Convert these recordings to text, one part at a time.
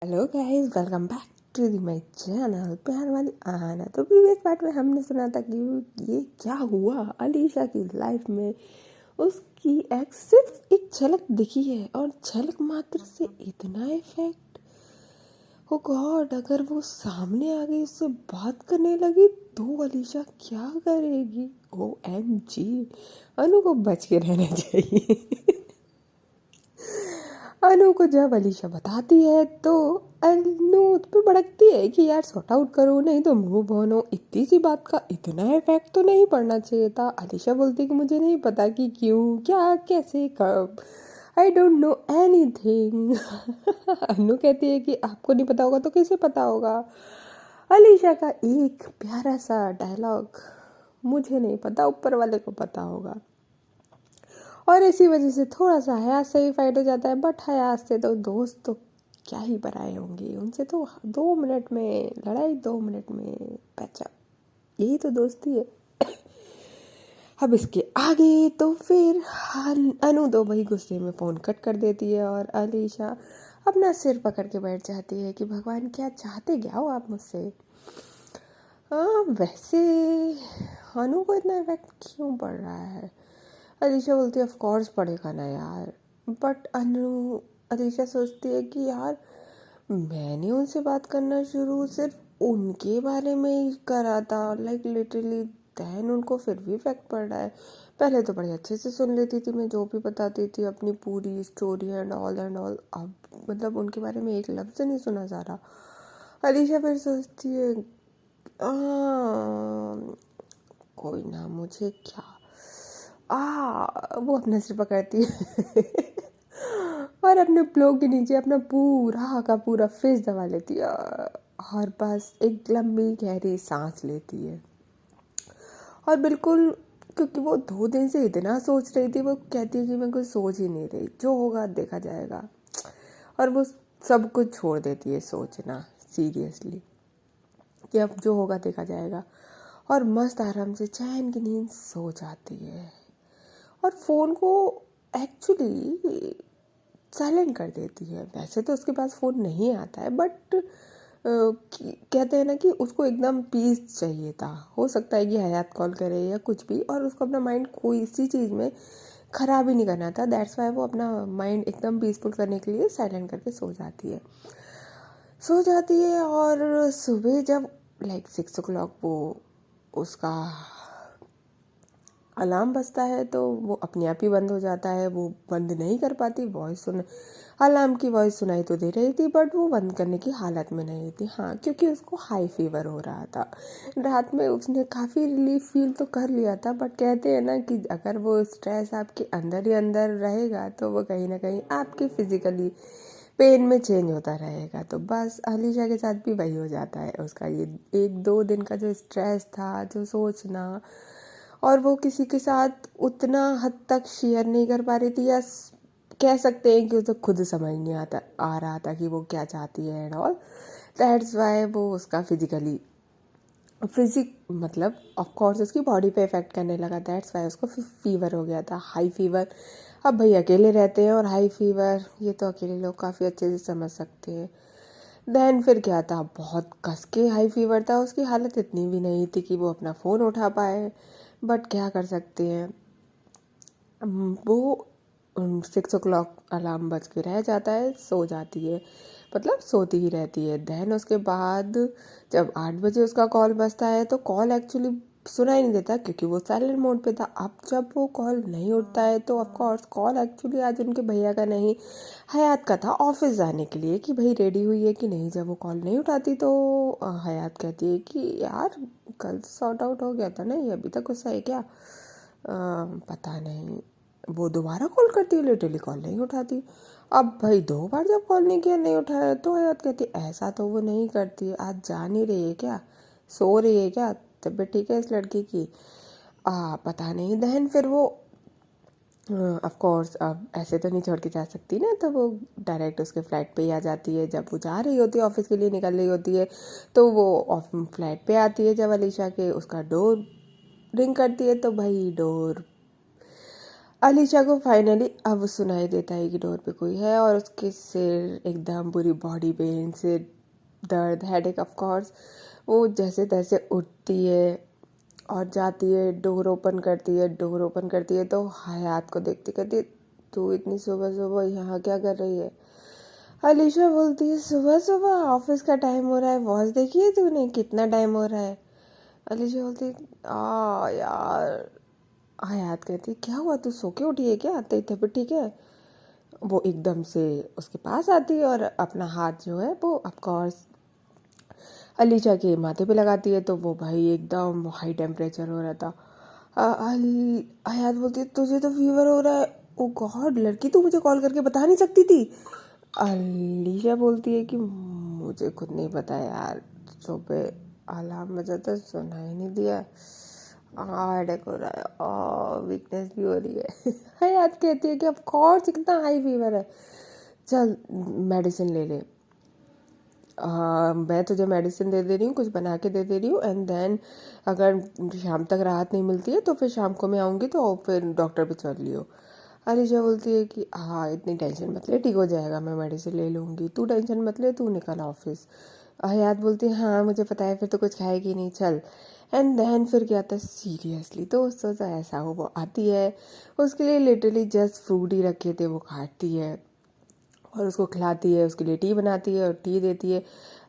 Hello guys, welcome back to the my channel प्यार वाली आना। तो प्रीवियस पार्ट में हमने सुना था कि ये क्या हुआ अलीशा की लाइफ में। उसकी एक्स सिर्फ एक झलक दिखी है और झलक मात्र से इतना इफेक्ट। ओ गॉड, अगर वो सामने आ गई, उससे बात करने लगी तो अलीशा क्या करेगी? ओ एम जी, अनु को बच के रहना चाहिए। अनु को जब अलीशा बताती है तो अनु उस पर भड़कती है कि यार सॉर्ट आउट करो, नहीं तो मूव ऑन हो। इतनी सी बात का इतना इफेक्ट तो नहीं पड़ना चाहिए था। अलीशा बोलती है कि मुझे नहीं पता कि क्यों, क्या, कैसे, कब, I don't know anything. Anu कहती है कि आपको नहीं पता होगा तो कैसे पता होगा। अलीशा का एक प्यारा सा डायलॉग, मुझे नहीं पता, ऊपर वाले को पता होगा। और इसी वजह से थोड़ा सा हयास से ही फाइट हो जाता है। बट हयास से तो दोस्त तो क्या ही बनाए होंगे, उनसे तो 2 मिनट में लड़ाई, 2 मिनट में पैचअप, यही तो दोस्ती है। अब इसके आगे तो फिर अनु तो भाई गुस्से में फ़ोन कट कर देती है और अलीशा अपना सिर पकड़ के बैठ जाती है कि भगवान क्या चाहते क्या हो आप मुझसे। वैसे अनु को इतना इफेक्ट क्यों पड़ रहा है? अलीशा बोलती है ऑफ कोर्स पड़ेगा ना यार। बट अलीशा सोचती है कि यार मैंने उनसे बात करना शुरू सिर्फ उनके बारे में ही करा था, लाइक लिटरली। दैन उनको फिर भी इफेक्ट पड़ रहा है। पहले तो बड़े अच्छे से सुन लेती थी मैं, जो भी बताती थी अपनी पूरी story and all and all. अब मतलब उनके बारे में एक लफ्ज़ नहीं सुना जा रहा। अलीशा फिर सोचती है कोई ना, मुझे क्या, वो अपना सिर पकड़ती है। और अपने प्लो के नीचे अपना पूरा का पूरा फेस दबा लेती है और बस एक लंबी गहरी सांस लेती है। और बिल्कुल, क्योंकि वो 2 दिन से इतना सोच रही थी, वो कहती है कि मैं कुछ सोच ही नहीं रही, जो होगा देखा जाएगा। और वो सब कुछ छोड़ देती है सोचना सीरियसली कि अब जो होगा देखा जाएगा, और मस्त आराम से चैन की नींद सो जाती है। और फ़ोन को एक्चुअली साइलेंट कर देती है। वैसे तो उसके पास फ़ोन नहीं आता है, बट कहते हैं ना कि उसको एकदम पीस चाहिए था। हो सकता है कि हयात कॉल करे या कुछ भी, और उसको अपना माइंड कोई इसी चीज़ में ख़राब ही नहीं करना था। दैट्स वाई वो अपना माइंड एकदम पीसफुल करने के लिए साइलेंट करके सो जाती है। और सुबह जब लाइक 6 o'clock वो उसका अलार्म बजता है तो वो अपने आप ही बंद हो जाता है। वो बंद नहीं कर पाती, अलार्म की वॉइस सुनाई तो दे रही थी, बट वो बंद करने की हालत में नहीं थी। हाँ, क्योंकि उसको हाई फीवर हो रहा था। रात में उसने काफ़ी रिलीफ फील तो कर लिया था, बट कहते हैं ना कि अगर वो स्ट्रेस आपके अंदर ही अंदर रहेगा तो वो कहीं ना कहीं आपके फिजिकली पेन में चेंज होता रहेगा। तो बस अलीशा के साथ भी वही हो जाता है। उसका ये 1-2 दिन का जो स्ट्रेस था, जो सोचना, और वो किसी के साथ उतना हद तक शेयर नहीं कर पा रही थी, या कह सकते हैं कि उसे खुद समझ नहीं आ रहा था कि वो क्या चाहती है एंड ऑल। दैट्स वाई वो उसका मतलब ऑफ कोर्स उसकी बॉडी पे इफेक्ट करने लगा। दैट्स वाई उसको फीवर हो गया था, हाई फीवर। अब भाई अकेले रहते हैं और हाई फीवर, ये तो अकेले लोग काफ़ी अच्छे से समझ सकते हैं। देन फिर क्या था, बहुत कस के हाई फीवर था। उसकी हालत इतनी भी नहीं थी कि वो अपना फ़ोन उठा पाए, बट क्या कर सकते हैं। वो 6 o'clock अलार्म बज के रह जाता है, सो जाती है, मतलब सोती ही रहती है। देन उसके बाद जब 8 बजे उसका कॉल बजता है तो कॉल एक्चुअली सुनाई नहीं देता, क्योंकि वो साइलेंट मोड पे था। अब जब वो कॉल नहीं उठता है तो ऑफ कोर्स कॉल एक्चुअली आज उनके भैया का नहीं, हयात का था ऑफिस जाने के लिए, कि भाई रेडी हुई है कि नहीं। जब वो कॉल नहीं उठाती तो हयात कहती है कि यार कल सॉर्ट आउट हो गया था ना, ये अभी तक गुस्सा है क्या? पता नहीं। वो दोबारा कॉल करती है, लिटरली कॉल नहीं उठाती। अब भाई 2 बार जब कॉल नहीं किया, नहीं उठाया, तो हयात कहती ऐसा तो वो नहीं करती, आज जा नहीं रही है क्या, सो रही है क्या, तबीयत ठीक है इस लड़की की? पता नहीं। देन फिर वो ऑफ कोर्स अब ऐसे तो नहीं छोड़ के जा सकती ना, तो वो डायरेक्ट उसके फ्लाइट पे ही आ जाती है। जब वो जा रही होती है, ऑफिस के लिए निकल रही होती है, तो वो फ्लाइट पे आती है। जब अलीशा के उसका डोर रिंग करती है तो भाई डोर अलीशा को फाइनली अब सुनाई देता है कि डोर पे कोई है और उसके सिर एकदम पूरी बॉडी पेन से दर्द हेडेक ऑफ कोर्स। वो जैसे तैसे उठती है और जाती है, डोर ओपन करती है तो हयात को देखती कहती है, तू इतनी सुबह सुबह यहाँ क्या कर रही है? अलीशा बोलती है, सुबह सुबह ऑफिस का टाइम हो रहा है, वॉच देखी है तूने कितना टाइम हो रहा है? अलीशा बोलती है, आ यार। हयात कहती है, क्या हुआ, तू सो के उठी है क्या? तेरी तबीयत ठीक है? वो एकदम से उसके पास आती है और अपना हाथ जो है वो ऑफकोर्स अलीशा के माथे पे लगाती है तो वो भाई एकदम हाई टेम्परेचर हो रहा था। हयात बोलती है, तुझे तो फीवर हो रहा है। ओ गॉड लड़की, तू मुझे कॉल करके बता नहीं सकती थी? अलीशा बोलती है कि मुझे खुद नहीं पता यार, सुबह अलार्म बजा था सुना ही नहीं दिया, हेडेक हो रहा है और वीकनेस भी हो रही है। हयात कहती है कि ऑफ कोर्स कितना हाई फीवर है, चल मेडिसिन ले ले। मैं तुझे मेडिसिन दे दे रही हूँ, कुछ बना के दे दे रही हूँ, एंड देन अगर शाम तक राहत नहीं मिलती है तो फिर शाम को मैं आऊँगी तो फिर डॉक्टर पे चल लियो। अलीशा बोलती है कि हाँ इतनी टेंशन मत ले, ठीक हो जाएगा, मैं मेडिसिन ले लूँगी, तू टेंशन मत ले, तू निकल ऑफिस। हयात बोलती है, हाँ मुझे पता है, फिर तो कुछ खाएगी नहीं, चल। एंड देन फिर क्या आता है, सीरियसली दोस्तों तो ऐसा हो, वो आती है, उसके लिए लिटरली जस्ट फ्रूट ही रखे थे वो काटती है और उसको खिलाती है, उसके लिए टी बनाती है और टी देती है।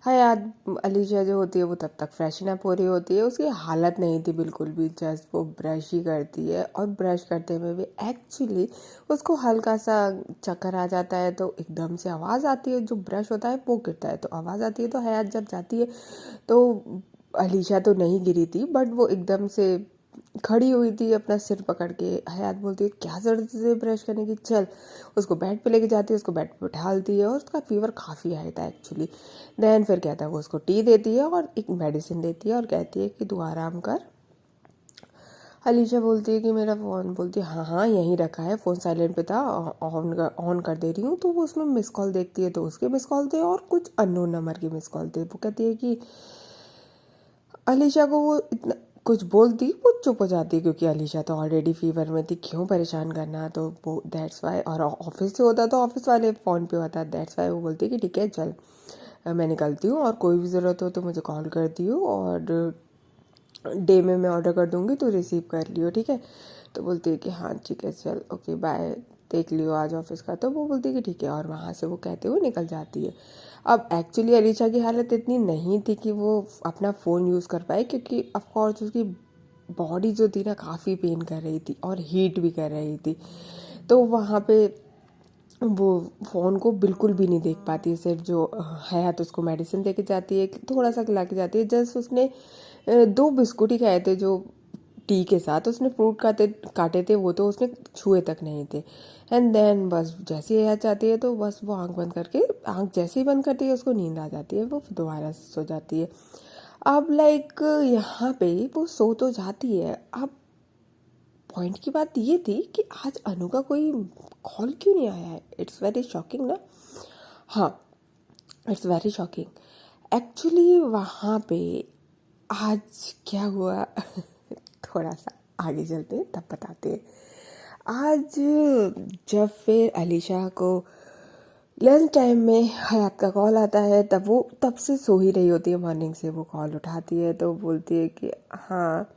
हयात अलीशा जो होती है वो तब तक फ्रेशन अप हो रही होती है, उसकी हालत नहीं थी बिल्कुल भी, जस्ट वो ब्रश ही करती है और ब्रश करते हुए भी एक्चुअली उसको हल्का सा चक्कर आ जाता है तो एकदम से आवाज़ आती है, जो ब्रश होता है वो गिरता है तो आवाज़ आती है। तो हयात जब जाती है तो अलीशा तो नहीं गिरी थी बट वो एकदम से खड़ी हुई थी अपना सिर पकड़ के। हयात बोलती है, क्या ज़रूरत है ब्रश करने की, चल। उसको बेड पे लेके जाती है, उसको बेड पे उठालती है और उसका फीवर काफ़ी आया था एक्चुअली। देन फिर कहता है वो उसको टी देती है और एक मेडिसिन देती है और कहती है कि तू आराम कर। अलीशा बोलती है कि मेरा फ़ोन, बोलती है हाँ हाँ यहीं रखा है, फ़ोन साइलेंट पे था, ऑन कर दे रही हूँ। तो वो उसमें मिस कॉल देखती है तो उसके मिस कॉल थे और कुछ अननोन नंबर के मिस कॉल थे। वो कहती है कि अलीशा को वो इतना कुछ बोलती वो चुप हो जाती क्योंकि अलीशा तो ऑलरेडी फीवर में थी, क्यों परेशान करना, तो वो दैट्स वाई। और ऑफिस से होता तो ऑफिस वाले फ़ोन पे होता, दैट्स वाई वो बोलती कि ठीक है चल मैं निकलती हूँ और कोई भी ज़रूरत हो तो मुझे कॉल करती हूँ और डे में मैं ऑर्डर कर दूँगी तो रिसीव कर लियो, ठीक है? तो बोलती है कि हाँ ठीक है चल ओके बाय, देख लियो आज ऑफिस का। तो वो बोलती है कि ठीक है और वहाँ से वो कहते हुए निकल जाती है। अब एक्चुअली अलीशा की हालत इतनी नहीं थी कि वो अपना फ़ोन यूज़ कर पाए क्योंकि ऑफकोर्स उसकी बॉडी जो थी ना काफ़ी पेन कर रही थी और हीट भी कर रही थी। तो वहाँ पे वो फ़ोन को बिल्कुल भी नहीं देख पाती है। सिर्फ जो हयात उसको मेडिसिन दे के जाती है, थोड़ा सा खिला के जाती है, जस्ट उसने 2 बिस्कुट ही खाए थे जो टी के साथ, उसने फ्रूट काटे थे वो तो उसने छुए तक नहीं थे। एंड देन बस जैसे ही हयात जाती है तो बस वो आंख बंद करके, आंख जैसे ही बंद करती है उसको नींद आ जाती है, वो दोबारा से सो जाती है। अब लाइक यहाँ पे वो सो तो जाती है। अब पॉइंट की बात ये थी कि आज अनु का कोई कॉल क्यों नहीं आया है? इट्स वेरी शॉकिंग ना। हाँ इट्स वेरी शॉकिंग एक्चुअली। वहाँ पे आज क्या हुआ थोड़ा सा आगे चलते हैं तब बताते हैं। आज जब फिर अलीशा को लंच टाइम में हयात का कॉल आता है तब से सो ही रही होती है, मॉर्निंग से वो कॉल उठाती है तो बोलती है कि हाँ,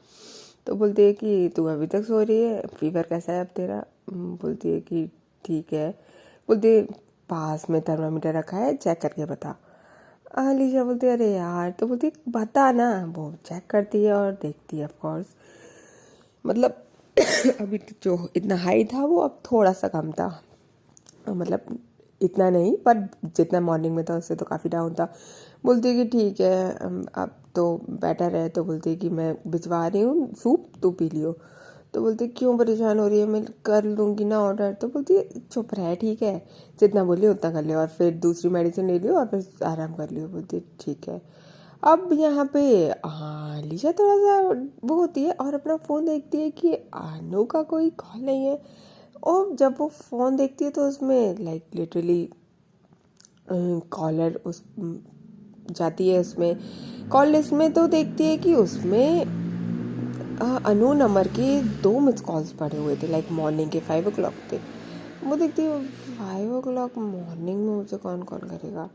तो बोलती है कि तू अभी तक सो रही है, फीवर कैसा है अब तेरा? बोलती है कि ठीक है। बोलती है पास में थर्मामीटर रखा है, चेक करके बता। अलीशा बोलती है अरे यार, तो बोलती है बता ना। वो चेक करती है और देखती है ऑफकोर्स मतलब अभी जो इतना हाई था वो अब थोड़ा सा कम था, मतलब इतना नहीं पर जितना मॉर्निंग में था उससे तो काफ़ी डाउन था। बोलती है कि ठीक है अब तो बेटर है। तो बोलती है कि मैं भिजवा रही हूँ सूप, तू पी लियो। तो बोलती है क्यों परेशान हो रही है, मैं कर लूँगी ना ऑर्डर। तो बोलती है चुप रह, ठीक है, जितना बोली उतना कर लियो और फिर दूसरी मेडिसिन ले लियो और फिर आराम कर लियो। बोलती है ठीक है। अब यहाँ पे हाँ लीजा थोड़ा सा वो होती है और अपना फ़ोन देखती है कि अनु का कोई कॉल नहीं है। और जब वो फ़ोन देखती है तो उसमें लाइक लिटरली कॉलर उस जाती है, उसमें कॉल लिस्ट में तो देखती है कि उसमें अनु नंबर के 2 मिस कॉल्स पड़े हुए थे, लाइक मॉर्निंग के 5 o'clock थे। वो देखती है 5 o'clock मॉर्निंग में मुझे कौन कॉल करेगा।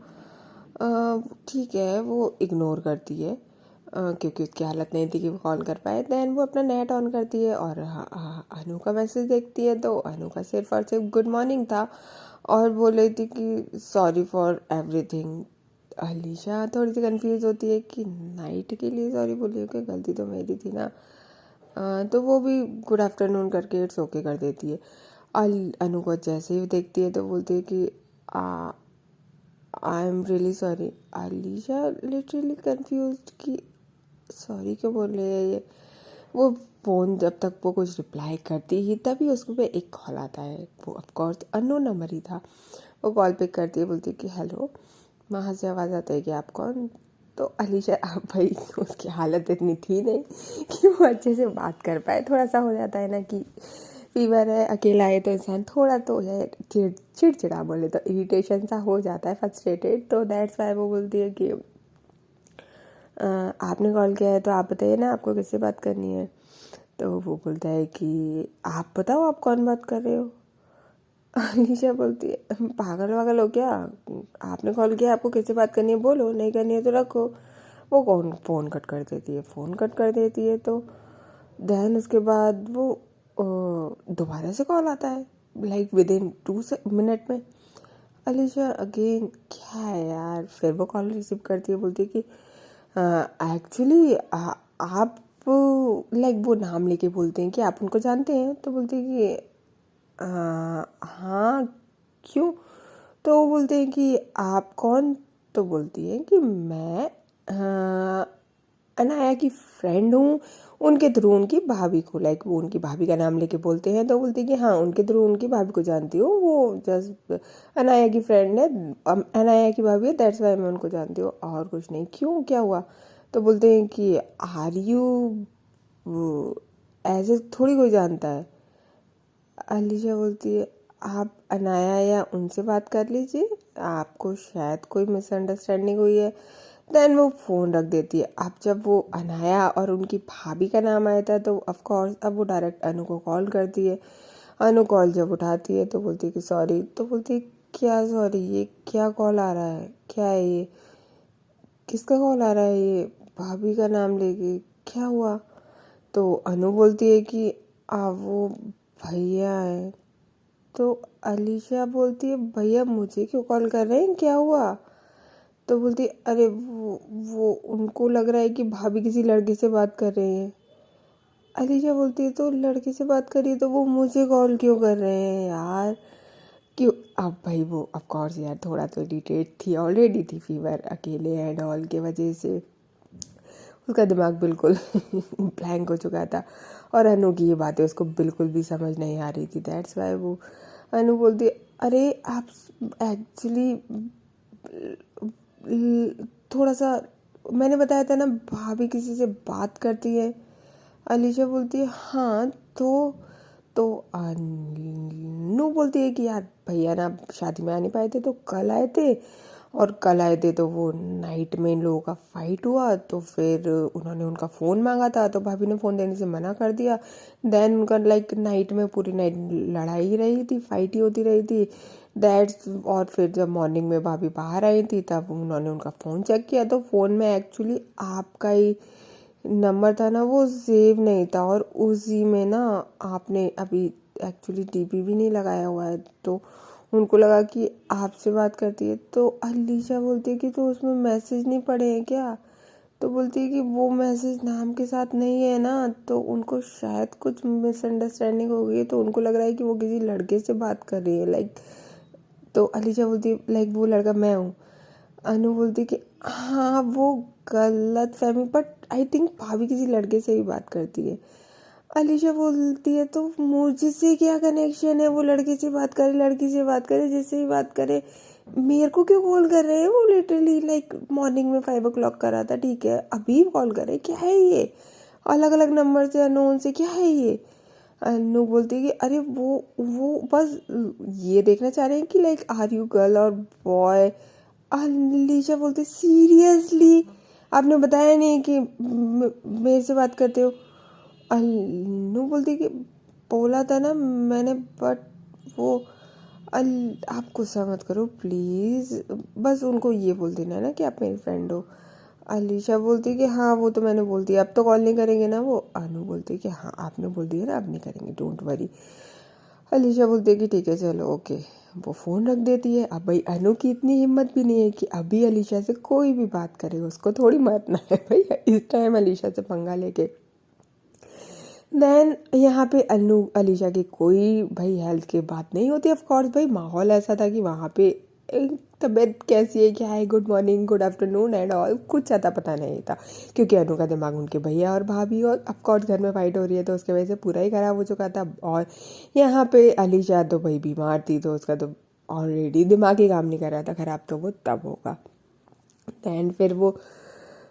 ठीक है, वो इग्नोर करती है क्योंकि उसकी हालत नहीं थी कि वो कॉल कर पाए। दैन वो अपना नेट ऑन करती है और अनु का मैसेज देखती है, तो अनु का सिर्फ और सिर्फ गुड मॉर्निंग था और बोल रही थी कि सॉरी फॉर एवरीथिंग। अलीशा थोड़ी सी कंफ्यूज होती है कि नाइट के लिए सॉरी बोली हो, कि गलती तो मेरी थी ना। तो वो भी गुड आफ्टरनून करके इट्स ओके कर देती है। अनु को जैसे ही देखती है तो बोलती है कि आई am really sorry. Alisha literally confuse कि सॉरी क्यों बोल रही है ये। वो फ़ोन जब तक वो कुछ रिप्लाई करती ही तभी उसको पे एक कॉल आता है। वो ऑफकोर्स अननोन नंबर ही था। वो कॉल पिक करती है, बोलती है कि हेलो। वहाँ से आवाज़ आता है कि आप कौन। तो अलीशा अब भाई उसकी हालत इतनी थी नहीं कि वो अच्छे से बात कर पाए। थोड़ा सा हो जाता है ना कि फीवर है, अकेला है, तो इंसान थोड़ा तो है चिड़चिड़ा बोले तो इरिटेशन सा हो जाता है, फ्रस्ट्रेटेड। तो दैट्स वाई वो बोलती है कि आपने कॉल किया है तो आप बताइए ना आपको किससे बात करनी है। तो वो बोलता है कि आप बताओ आप कौन बात कर रहे हो। अलीशा बोलती है पागल वागल हो क्या, आपने कॉल किया, आपको किससे बात करनी है बोलो, नहीं करनी है तो रखो। वो कौन फ़ोन कट कर देती है, फ़ोन कट कर देती है। तो दैन उसके बाद वो दोबारा से कॉल आता है, लाइक विद इन 2 मिनट में। अलीशा अगेन क्या है यार। फिर वो कॉल रिसीव करती है, बोलती है कि एक्चुअली आप, लाइक वो नाम लेके बोलते हैं कि आप उनको जानते हैं। तो बोलती है कि हाँ क्यों। तो वो बोलते हैं कि आप कौन। तो बोलती है कि मैं अनाया की फ्रेंड हूँ, उनके थ्रू उनकी भाभी को, लाइक वो उनकी भाभी का नाम लेके बोलते हैं। तो बोलती है कि हाँ उनके थ्रू उनकी भाभी को जानती हूँ, वो जस्ट अनाया की फ्रेंड है, अनाया की भाभी है, दैट्स वाई मैं उनको जानती हूँ, और कुछ नहीं। क्यों क्या हुआ। तो बोलते हैं कि आर यू, ऐसे थोड़ी कोई जानता है। अलीशा बोलती है आप अनाया या उनसे बात कर लीजिए, आपको शायद कोई मिसअंडरस्टैंडिंग हुई है। देन वो फ़ोन रख देती है। अब जब वो अनाया और उनकी भाभी का नाम आया था तो ऑफ कोर्स अब वो डायरेक्ट अनु को कॉल करती है। अनु कॉल जब उठाती है तो बोलती है कि सॉरी। तो बोलती है क्या सॉरी, ये क्या कॉल आ रहा है, क्या है ये, किसका कॉल आ रहा है ये, भाभी का नाम लेके, क्या हुआ। तो अनु बोलती है कि वो भैया है। तो अलीशा बोलती है भैया मुझे क्यों कॉल कर रहे हैं, क्या हुआ। तो बोलती है अरे वो उनको लग रहा है कि भाभी किसी लड़के से बात कर रही है। अलीशा बोलती है तो लड़के से बात करी तो वो मुझे कॉल क्यों कर रहे हैं यार, क्यों। अब भाई वो ऑफ कोर्स यार थोड़ा तो इरिटेट थी, ऑलरेडी थी फीवर, अकेले एंड ऑल के वजह से उसका दिमाग बिल्कुल ब्लैंक हो चुका था। और अनु की ये बातें उसको बिल्कुल भी समझ नहीं आ रही थी। दैट्स वाई वो अनु बोलती अरे आप एक्चुअली थोड़ा सा, मैंने बताया था ना भाभी किसी से बात करती है। अलीशा बोलती है हाँ तो अनु बोलती है कि यार भैया ना शादी में आ नहीं पाए थे तो कल आए थे, और कल आए थे तो वो नाइट में इन लोगों का फाइट हुआ, तो फिर उन्होंने उनका फ़ोन मांगा था तो भाभी ने फ़ोन देने से मना कर दिया। देन उनका लाइक नाइट में पूरी नाइट लड़ाई ही रही थी, फाइट ही होती रही थी। दैट्स, और फिर जब मॉर्निंग में भाभी बाहर आई थी तब उन्होंने उनका फ़ोन चेक किया तो फ़ोन में एक्चुअली आपका ही नंबर था ना, वो सेव नहीं था, और उसी में ना आपने अभी एक्चुअली डीपी भी नहीं लगाया हुआ है, तो उनको लगा कि आपसे बात करती है। तो अलीशा बोलती है कि तो उसमें मैसेज नहीं पड़े हैं क्या। तो बोलती है कि वो मैसेज नाम के साथ नहीं है ना, तो उनको शायद कुछ मिसअंडरस्टैंडिंग हो गई है, तो उनको लग रहा है कि वो किसी लड़के से बात कर रही है, लाइक। तो अलीशा बोलती है लाइक वो लड़का मैं हूँ। अनु बोलती है कि हाँ वो गलत फहमी, बट आई थिंक भाभी किसी लड़के से ही बात करती है। अलीशा बोलती है तो मुझसे क्या कनेक्शन है, वो लड़के से बात करे लड़की से बात करे जिससे ही बात करे, मेरे को क्यों कॉल कर रहे हैं। वो लिटरली लाइक मॉर्निंग में 5 o'clock करा था, ठीक है अभी कॉल कर रहे, क्या है ये, अलग अलग नंबर से, अनोन से, क्या है ये। अनु बोलती है कि अरे वो बस ये देखना चाह रहे हैं कि लाइक आर यू गर्ल और बॉय। अलीशा बोलती सीरियसली आपने बताया नहीं कि मेरे से बात करते हो। अनु बोलती कि बोला था ना मैंने, बट वो आप गुस्सा मत करो प्लीज़, बस उनको ये बोल देना है ना कि आप मेरी फ्रेंड हो। अलीशा बोलती कि हाँ वो तो मैंने बोल दिया, अब तो कॉल नहीं करेंगे ना वो। अनु बोलती कि हाँ आपने बोल दिया ना, अब नहीं करेंगे, डोंट वरी। अलीशा बोलती है कि ठीक है चलो ओके। वो फ़ोन रख देती है। अब भाई अनु की इतनी हिम्मत भी नहीं है कि अभी अलीशा से कोई भी बात करे, उसको थोड़ी मरना है भाई इस टाइम अलीशा से पंगा लेके। देन यहाँ पे अनु अलीशा की कोई भाई हेल्थ की बात नहीं होती। ऑफ कोर्स भाई माहौल ऐसा था कि वहाँ पे तबीयत कैसी है, क्या है, good morning good afternoon and all कुछ ज़्यादा पता नहीं था, क्योंकि अनु का दिमाग उनके भैया और भाभी और ऑफ कोर्स घर में फाइट हो रही है तो उसकी वजह से पूरा ही ख़राब हो चुका था। और यहाँ पे अलीशा तो भाई बीमार थी तो उसका तो ऑलरेडी दिमाग ही काम नहीं कर रहा था, ख़राब तो वो तब होगा। दैन फिर वो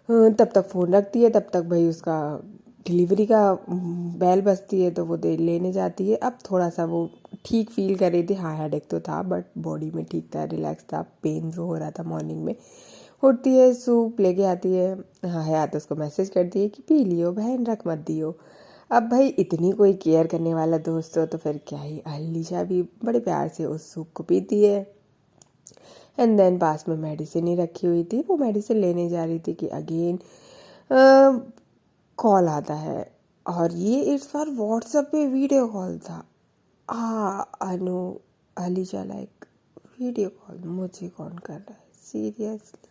तब तक फ़ोन रखती है, तब तक भाई उसका डिलीवरी का बेल बजती है तो वो दे लेने जाती है। अब थोड़ा सा वो ठीक फील कर रही थी, हाँ हेडेक तो था बट बॉडी में ठीक था, रिलैक्स था, पेन जो हो रहा था मॉर्निंग में। उठती है, सूप लेके आती है, हाँ है तो उसको मैसेज करती है कि पी लियो बहन, रख मत दियो। अब भाई इतनी कोई केयर करने वाला दोस्त हो तो फिर क्या ही, अलीशा भी बड़े प्यार से उस सूप को पीती है। एंड देन पास में मेडिसिन ही रखी हुई थी, वो मेडिसिन लेने जा रही थी कि अगेन कॉल आता है, और ये इस बार व्हाट्सएप पे वीडियो कॉल था। अनु अलीशा लाइक वीडियो कॉल, मुझे कौन कर रहा है सीरियसली।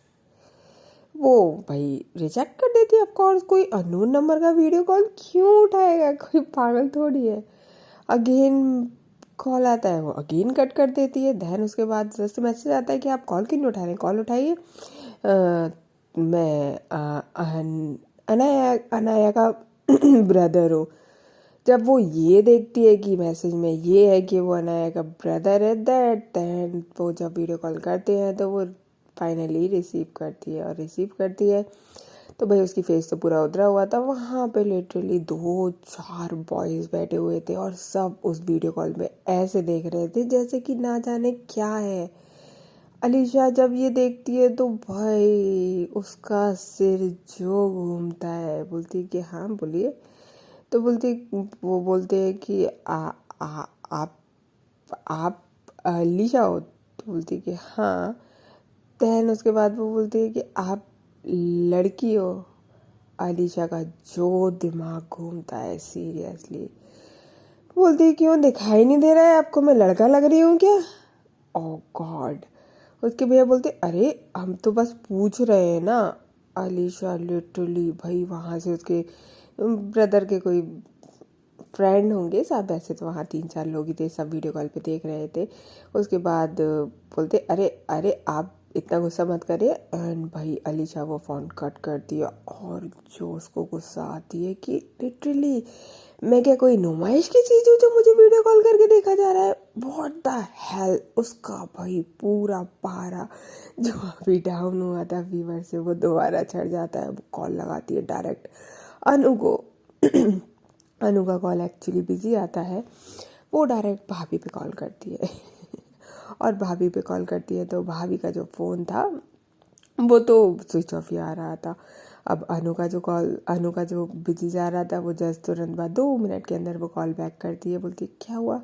वो भाई रिजेक्ट कर देती है। ऑफ कोर्स कोई अननोन नंबर का वीडियो कॉल क्यों उठाएगा, कोई पागल थोड़ी है। अगेन कॉल आता है, वो अगेन कट कर देती है। देन उसके बाद जस्ट मैसेज आता है कि आप कॉल क्यों नहीं उठा रहे हैं, कॉल उठाइए। मैं अनाया अनाया का ब्रदर हूँ। जब वो ये देखती है कि मैसेज में ये है कि वो अनाया का ब्रदर है, दैन वो जब वीडियो कॉल करते हैं तो वो फाइनली रिसीव करती है, और रिसीव करती है तो भाई उसकी फेस तो पूरा उधरा हुआ था। वहाँ पे लिटरली 2-4 बॉयज़ बैठे हुए थे और सब उस वीडियो कॉल में ऐसे देख रहे थे जैसे कि ना जाने क्या है। अलीशा जब ये देखती है तो भाई उसका सिर जो घूमता है, बोलती है कि हाँ बोलिए। तो वो बोलते हैं कि आप आप अलीशा हो, तो बोलती है कि हाँ। देन उसके बाद वो बोलती है कि आप लड़की हो। अलीशा का जो दिमाग घूमता है सीरियसली, बोलती है क्यों दिखाई नहीं दे रहा है आपको, मैं लड़का लग रही हूँ क्या। ओह गॉड। उसके भैया बोलते अरे हम तो बस पूछ रहे हैं ना। अलीशा लिटरली भाई वहाँ से उसके ब्रदर के कोई फ्रेंड होंगे साहब, वैसे तो वहाँ 3-4 लोग ही थे, सब वीडियो कॉल पे देख रहे थे। उसके बाद बोलते अरे अरे आप इतना गुस्सा मत करिए। एंड भाई अलीशा वो फ़ोन कट कर दिया। और जो उसको गुस्सा आती है कि लिटरली मैं क्या कोई नुमाइश की चीज़ हूँ जो मुझे वीडियो कॉल करके देखा जा रहा है, व्हाट द हेल। उसका भाई पूरा पारा जो अभी डाउन हुआ था फीवर से वो दोबारा चढ़ जाता है। वो कॉल लगाती है डायरेक्ट अनु को। अनु का कॉल एक्चुअली बिजी आता है, वो डायरेक्ट भाभी पे कॉल करती है और भाभी पे कॉल करती है तो भाभी का जो फ़ोन था वो तो स्विच ऑफ ही आ रहा था। अब अनु का जो बिजी जा रहा था वो जस्ट तुरंत बाद 2 मिनट के अंदर वो कॉल बैक करती है, बोलती है क्या हुआ।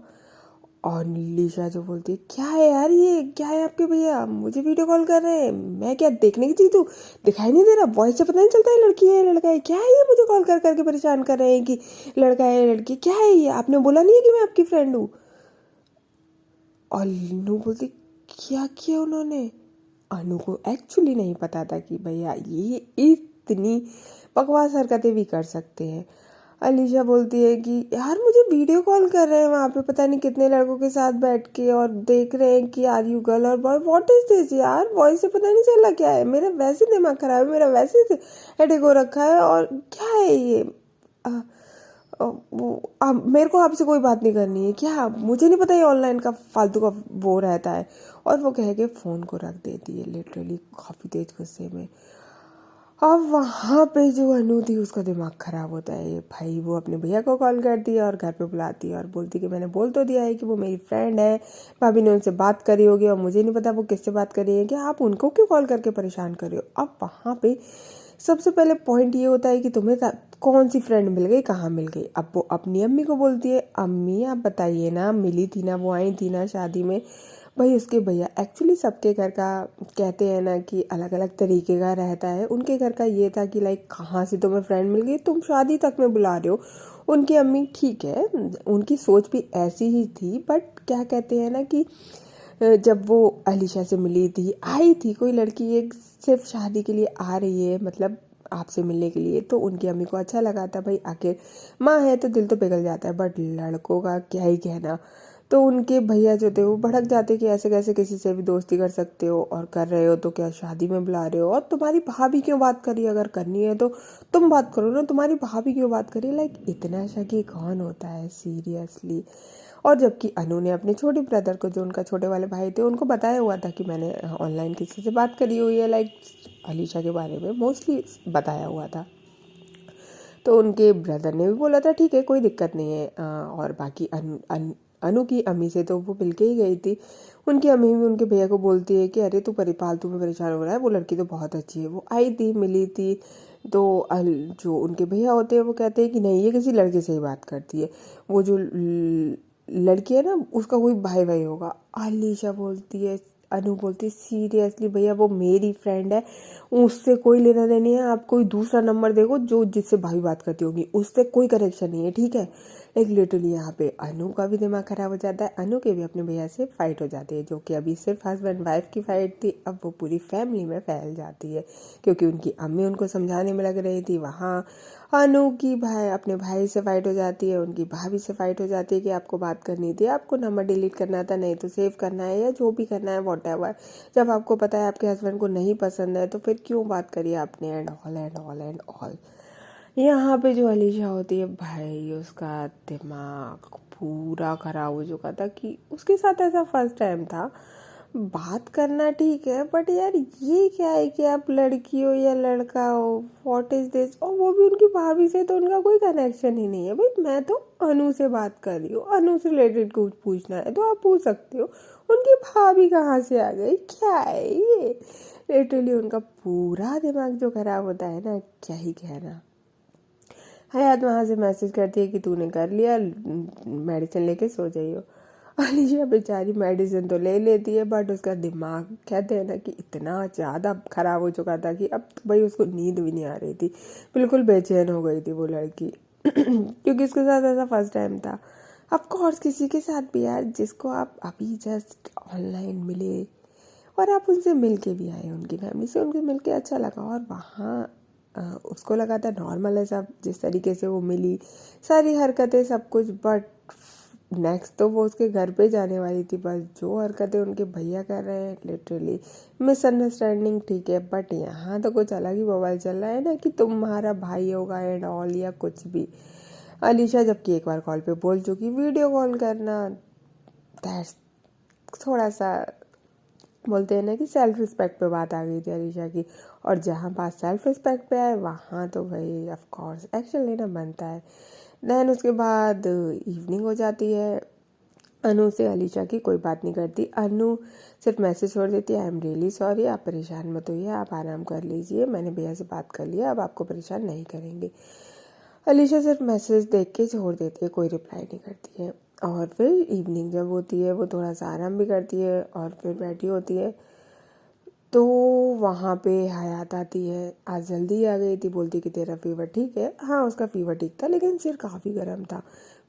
और नीलिशा जो बोलती है क्या है यार, ये क्या है आपके भैया, मुझे वीडियो कॉल कर रहे हैं, मैं क्या देखने की चीज़ हूँ, दिखाई नहीं दे रहा, वॉइस से पता नहीं चलता है लड़की है लड़का है, क्या है ये, मुझे कॉल कर करके परेशान कर रहे हैं कि लड़का है लड़की, क्या है ये, आपने बोला नहीं है कि मैं आपकी फ्रेंड हूँ। और लीनू बोलती क्या किया उन्होंने। अनु को एक्चुअली नहीं पता था कि भैया ये इतनी बकवास हरकतें भी कर सकते हैं। अलीशा बोलती है कि यार मुझे वीडियो कॉल कर रहे हैं वहाँ पे पता नहीं कितने लड़कों के साथ बैठ के और देख रहे हैं कि आर यू गर्ल और बॉय, व्हाट इज दिस यार, वॉइस से पता नहीं चला क्या है, मेरा वैसे दिमाग खराब है, मेरा वैसे हेडेक हो रखा है और क्या है ये। मेरे को आपसे कोई बात नहीं करनी है क्या, मुझे नहीं पता ये ऑनलाइन का फालतू का वो रहता है। और वो कह के फ़ोन को रख देती है लिटरली काफ़ी तेज गुस्से में। अब वहाँ पे जो अनु थी उसका दिमाग ख़राब होता है। ये भाई वो अपने भैया को कॉल करती है और घर पे बुलाती है और बोलती कि मैंने बोल तो दिया है कि वो मेरी फ्रेंड है, भाभी ने उनसे बात करी होगी और मुझे नहीं पता वो किससे बात करी है, कि आप उनको क्यों कॉल करके परेशान कर रहे हो। अब वहाँ पे सबसे पहले पॉइंट ये होता है कि तुम्हें कौन सी फ्रेंड मिल गई, कहाँ मिल गई। अब वो अपनी अम्मी को बोलती है, अम्मी आप बताइए ना, मिली थी ना, वो आई थी ना शादी में। भाई उसके भैया, एक्चुअली सबके घर का कहते हैं ना कि अलग अलग तरीके का रहता है। उनके घर का ये था कि लाइक कहाँ से तुम्हें फ्रेंड मिल गई, तुम शादी तक में बुला रहे हो। उनकी अम्मी ठीक है, उनकी सोच भी ऐसी ही थी, बट क्या कहते हैं ना कि जब वो अलीशा से मिली थी, आई थी कोई लड़की एक सिर्फ शादी के लिए आ रही है, मतलब आपसे मिलने के लिए, तो उनकी अम्मी को अच्छा लगा था। भाई आखिर माँ है तो दिल तो पिघल जाता है, बट लड़कों का क्या ही कहना। तो उनके भैया जो थे वो भड़क जाते कि ऐसे कैसे किसी से भी दोस्ती कर सकते हो, और कर रहे हो तो क्या शादी में बुला रहे हो, और तुम्हारी भाभी क्यों बात करी, अगर करनी है तो तुम बात करो ना, तुम्हारी भाभी क्यों बात करी। लाइक इतना शकी कौन होता है सीरियसली। और जबकि अनु ने अपने छोटे ब्रदर को, जो उनका छोटे वाले भाई थे, उनको बताया हुआ था कि मैंने ऑनलाइन किसी से बात करी हुई है, लाइक अलीशा के बारे में मोस्टली बताया हुआ था। तो उनके ब्रदर ने भी बोला था ठीक है कोई दिक्कत नहीं है। और बाकी अनु की अम्मी से तो वो मिल के ही गई थी। उनकी अम्मी भी उनके भैया को बोलती है कि अरे तू फालतू में परेशान हो रहा है, वो लड़की तो बहुत अच्छी है। वो आई थी, मिली थी, तो जो उनके भैया होते हैं वो कहते हैं कि नहीं ये किसी लड़के से ही बात करती है, वो जो लड़की है ना उसका कोई भाई भाई होगा। अलीशा बोलती है, अनु बोलती है सीरियसली भैया वो मेरी फ्रेंड है, उससे कोई लेना देना नहीं है, आप कोई दूसरा नंबर देखो जो जिससे भाभी बात करती होगी, उससे कोई कनेक्शन नहीं है, ठीक है। लाइक लिटरली यहाँ पे अनु का भी दिमाग खराब हो जाता है। अनु के भी अपने भैया से फाइट हो जाती है, जो कि अभी सिर्फ हस्बैंड वाइफ की फाइट थी, अब वो पूरी फैमिली में फैल जाती है, क्योंकि उनकी अम्मी उनको समझाने में लग रही थी। वहाँ अनु की भाई अपने भाई से फाइट हो जाती है, उनकी भाभी से फाइट हो जाती है कि आपको बात करनी थी, आपको नंबर डिलीट करना था, नहीं तो सेव करना है या जो भी करना है वॉटएवर। जब आपको पता है आपके हस्बैंड को नहीं पसंद है तो फिर क्यों बात करिए आपने, and all and all and all. यहाँ पे जो अलीशा होती है भाई, उसका दिमाग पूरा खराब हो चुका था कि उसके साथ ऐसा फर्स्ट टाइम था। बात करना ठीक है, बट यार ये क्या है कि आप लड़की हो या लड़का हो, व्हाट इज दिस। और वो भी उनकी भाभी से तो उनका कोई कनेक्शन ही नहीं है। भाई मैं तो अनु से बात कर रही हूँ, अनु से रिलेटेड कुछ पूछना है तो आप पूछ सकते हो, उनकी भाभी कहाँ से आ गई, क्या है ये। लिटरली उनका पूरा दिमाग जो खराब होता है ना, क्या ही कहना। हयात वहाँ से मैसेज करती है कि तूने कर लिया, मेडिसिन लेके सो जाइयो। अलीशा बेचारी मेडिसिन तो ले लेती है, बट उसका दिमाग कहते हैं ना कि इतना ज़्यादा ख़राब हो चुका था कि अब तो भाई उसको नींद भी नहीं आ रही थी, बिल्कुल बेचैन हो गई थी वो लड़की। क्योंकि उसके साथ ऐसा फर्स्ट टाइम था। ऑफ कोर्स किसी के साथ भी यार, जिसको आप अभी जस्ट ऑनलाइन मिले और आप उनसे मिल के भी आए, उनकी फैमिली से उनके मिल के अच्छा लगा, और वहाँ उसको लगा था नॉर्मल है सब, जिस तरीके से वो मिली, सारी हरकतें सब कुछ। बट नेक्स्ट तो वो उसके घर पे जाने वाली थी, बस जो हरकतें उनके भैया कर रहे हैं लिटरली मिसअंडरस्टैंडिंग, ठीक है, बट यहाँ तो कुछ अलग ही बवाल चल रहा है ना कि तुम्हारा भाई होगा एंड ऑल या कुछ भी। अलीशा जबकि एक बार कॉल पे बोल चुकी वीडियो कॉल करना, दैट्स थोड़ा सा बोलते हैं ना कि सेल्फ रिस्पेक्ट पे बात आ गई थी अलीशा की। और जहाँ बात सेल्फ रिस्पेक्ट पे आए वहाँ तो भाई ऑफ कोर्स एक्शन लेना बनता है। देन उसके बाद इवनिंग हो जाती है, अनु से अलीशा की कोई बात नहीं करती। अनु सिर्फ मैसेज छोड़ देती है, आई एम रियली सॉरी, आप परेशान मत होइए, आप आराम कर लीजिए, मैंने भैया से बात कर लिया, अब आपको परेशान नहीं करेंगे। अलीशा सिर्फ मैसेज देख के छोड़ देती है, कोई रिप्लाई नहीं करती है। और फिर इवनिंग जब होती है वो थोड़ा सा आराम भी करती है और फिर बैठी होती है, तो वहाँ पे हयात आती है। आज जल्दी आ गई थी, बोलती कि तेरा फीवर ठीक है। हाँ उसका फीवर ठीक था, लेकिन सिर काफ़ी गर्म था।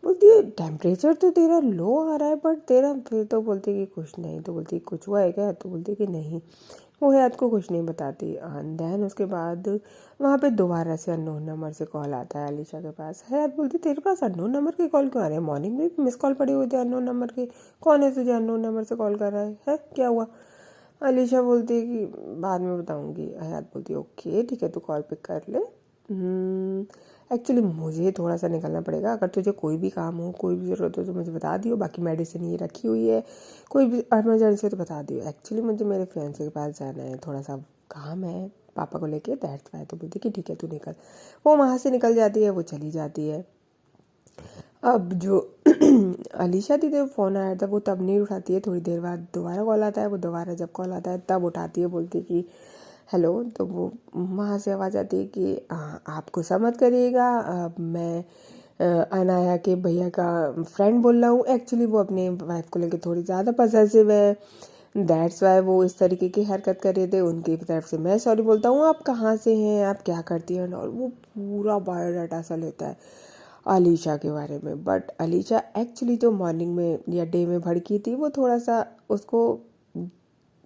बोलती है टेम्परेचर तो तेरा लो आ रहा है, बट तेरा, फिर तो बोलती कि कुछ नहीं, तो बोलती कुछ हुआ है क्या, तो बोलती कि नहीं। वो हयात को कुछ नहीं बताती। एंड देन उसके बाद वहाँ पे दोबारा से अननोन नंबर से कॉल आता है अलीशा के पास। हयात बोलती तेरे पास अननोन नंबर के कॉल क्यों आ रहे हैं, मॉर्निंग में मिस कॉल पड़ी हुई थी अननोन नंबर के, कौन है तुझे अननोन नंबर से कॉल कर रहा है क्या हुआ। अलीशा बोलती है कि बाद में बताऊंगी। हयात बोलती है ओके ठीक है, तू कॉल पिक कर ले। एक्चुअली मुझे थोड़ा सा निकलना पड़ेगा, अगर तुझे कोई भी काम हो, कोई भी ज़रूरत हो तो मुझे बता दियो, बाकी मेडिसिन ये रखी हुई है, कोई भी इमरजेंसी हो तो बता दियो। एक्चुअली मुझे मेरे फ्रेंड्स के पास जाना है, थोड़ा सा काम है, पापा को लेके, दैट्स वाई। तो बोलती कि ठीक है तू निकल। वो वहाँ से निकल जाती है, वो चली जाती है। अब जो अलीशा दीदी को फ़ोन आया था वो तब नहीं उठाती है, थोड़ी देर बाद दोबारा कॉल आता है, वो दोबारा जब कॉल आता है तब उठाती है, बोलती कि हेलो। तो वो वहाँ से आवाज़ आती है कि आप गुस्सा मत करिएगा, मैं अनाया के भैया का फ्रेंड बोल रहा हूँ। एक्चुअली वो अपने वाइफ को लेकर थोड़ी ज़्यादा पॉसेसिव है, दैट्स वाई वो इस तरीके की हरकत कर रहे थे। उनकी तरफ से मैं सॉरी बोलता हूँ, आप कहाँ से हैं, आप क्या करती हैं, और वो पूरा बायोडाटा सा लेता है अलीशा के बारे में। बट अलीशा एक्चुअली जो मॉर्निंग में या डे में भड़की थी, वो थोड़ा सा उसको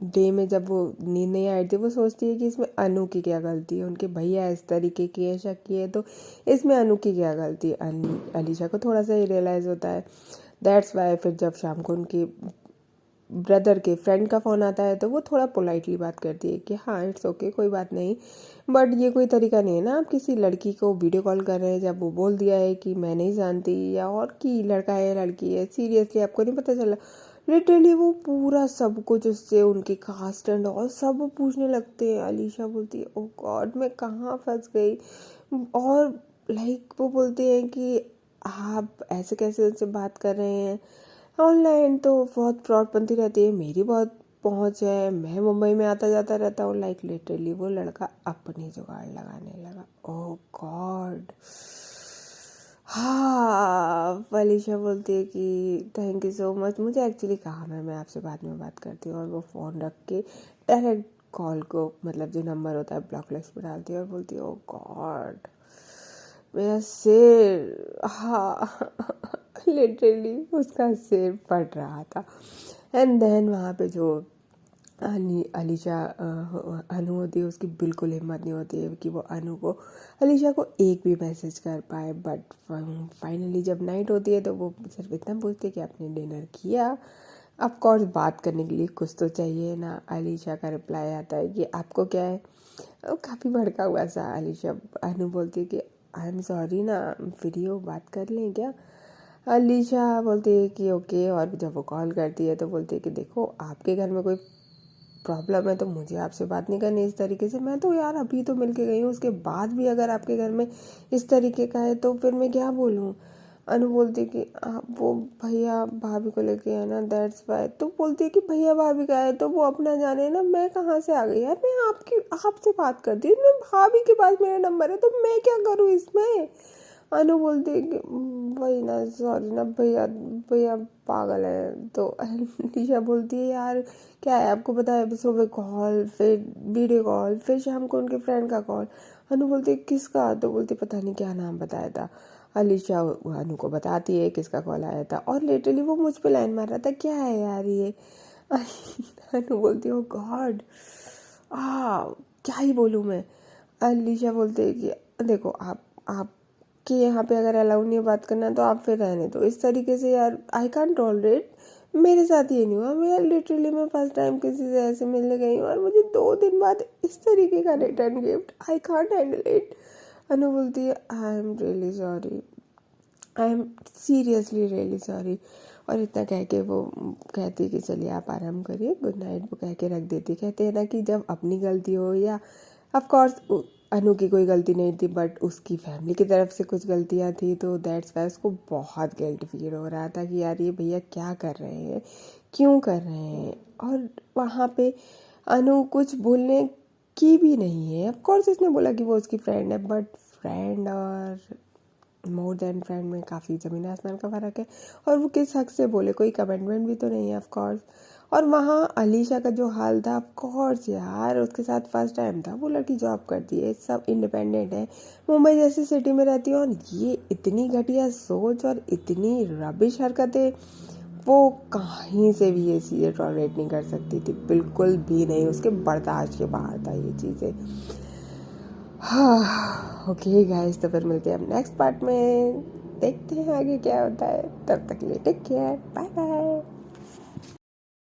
डे में जब वो नींद नहीं आई थी, वो सोचती है कि इसमें अनु की क्या गलती है, उनके भैया इस तरीके की है, शक की है, तो इसमें अनु की क्या गलती है। अलीशा को थोड़ा सा ही रियलाइज़ होता है। दैट्स वाई फिर जब शाम को उनके ब्रदर के फ्रेंड का फ़ोन आता है तो वो थोड़ा पोलाइटली बात करती है कि हाँ इट्स ओके, कोई बात नहीं, बट ये कोई तरीका नहीं है ना, आप किसी लड़की को वीडियो कॉल कर रहे हैं जब वो बोल दिया है कि मैं नहीं जानती, या और कि लड़का है लड़की है, सीरियसली आपको नहीं पता चला। लिटरली वो पूरा सब कुछ उससे, उनकी कास्ट एंड और सब पूछने लगते हैं। अलीशा बोलती है ओ गॉड मैं कहाँ फंस गई। और वो बोलते हैं कि आप ऐसे कैसे उनसे बात कर रहे हैं, ऑनलाइन तो बहुत फ्रॉडपंथी रहती है, मेरी बहुत पहुंच है, मैं मुंबई में आता जाता रहता हूँ। लिटरली वो लड़का अपनी जुगाड़ लगाने लगा। ओह गॉड। हाँ फलीशा बोलती है कि थैंक यू सो मच, मुझे एक्चुअली काम है, मैं आपसे बाद में बात करती हूँ। और वो फ़ोन रख के डायरेक्ट कॉल को, मतलब जो नंबर होता है, ब्लॉक लिस्ट पर डालती है और बोलती है ओ गॉड मेरा सिर। हाँ लिटरली उसका सिर फट रहा था। एंड देन वहाँ पे जो अलीशा अनु होती है, उसकी बिल्कुल हिम्मत नहीं होती है कि वो अलीशा को एक भी मैसेज कर पाए। बट फाइनली जब नाइट होती है तो वो सिर्फ इतना पूछती है कि आपने डिनर किया। ऑफ कोर्स बात करने के लिए कुछ तो चाहिए ना। अलीशा का रिप्लाई आता है कि आपको क्या है, काफ़ी भड़का हुआ सा। अलीशा अनु बोलती है कि आई एम सॉरी ना, फ्री हो बात कर लें क्या। अलीशा बोलती है कि ओके। और जब वो कॉल करती है तो बोलती है कि देखो आपके घर में कोई प्रॉब्लम है तो मुझे आपसे बात नहीं करनी इस तरीके से, मैं तो यार अभी तो मिल के गई हूँ, उसके बाद भी अगर आपके घर में इस तरीके का है तो फिर मैं क्या बोलूँ। अनु बोलती कि वो भैया भाभी को लेके है ना, दैट्स वाई। तो बोलती है कि भैया भाभी का है तो वो अपना जाने ना, मैं कहाँ से आ गई यार, मैं आपसे बात करती हूँ, मैं भाभी के पास मेरा नंबर है तो मैं क्या करूँ इसमें। अनु बोलती है कि वही ना, सॉरी ना भैया, भैया पागल है। तो निशा बोलती है यार क्या है, आपको पता है सुबह कॉल, फिर वीडियो कॉल, फिर शाम को उनके फ्रेंड का कॉल। अनु बोलती है किसका, तो बोलती पता नहीं क्या नाम बताया था। अलीशा अनु को बताती है किसका कॉल आया था, और लिटरली वो मुझ पे लाइन मार रहा था, क्या है यार ये। अनु बोलती है ओ गॉड क्या ही बोलूँ मैं। अलीशा बोलते हैं कि देखो आप कि यहाँ पे अगर अलाउ नहीं है बात करना तो आप फिर रहने दो, इस तरीके से यार आई कांट टॉलरेट। मेरे साथ ये नहीं हुआ, मैं लिटरली मैं फर्स्ट टाइम किसी से ऐसे मिलने गई हूँ और मुझे 2 दिन बाद इस तरीके का return gift, I can't handle it. Anu बोलती है I am really sorry, I am seriously really sorry. और इतना कह के वो कहती है कि चलिए आप आराम करिए, गुड नाइट, वो कह के रख देती। कहते हैं ना कि जब अपनी गलती हो, या ऑफ कोर्स अनु की कोई गलती नहीं थी बट उसकी फैमिली की तरफ से कुछ गलतियाँ थी, तो दैट्स वाई उसको बहुत गिल्ट फील हो रहा था कि यार ये भैया क्या कर रहे हैं, क्यों कर रहे हैं। और वहाँ पे अनु कुछ बोलने की भी नहीं है। ऑफ कोर्स उसने बोला कि वो उसकी फ्रेंड है, बट फ्रेंड और मोर देन फ्रेंड में काफ़ी ज़मीन आसमान का फ़र्क है। और वो किस हक से बोले, कोई कमिटमेंट भी तो नहीं है ऑफ कोर्स। और वहाँ अलीशा का जो हाल था, ऑफ कोर्स यार उसके साथ फर्स्ट टाइम था, वो लड़की जॉब करती है, सब इंडिपेंडेंट है, मुंबई जैसी सिटी में रहती है, और ये इतनी घटिया सोच और इतनी रबिश हरकतें, वो कहीं से भी ये चीज़ें टॉलरेट नहीं कर सकती थी, बिल्कुल भी नहीं, उसके बर्दाश्त के बाहर था ये चीज़ें। हाँ ओके गाइस, तो फिर मिलते हैं हम नेक्स्ट पार्ट में, देखते हैं आगे क्या होता है। तब तक के लिए टेक केयर, बाय बाय।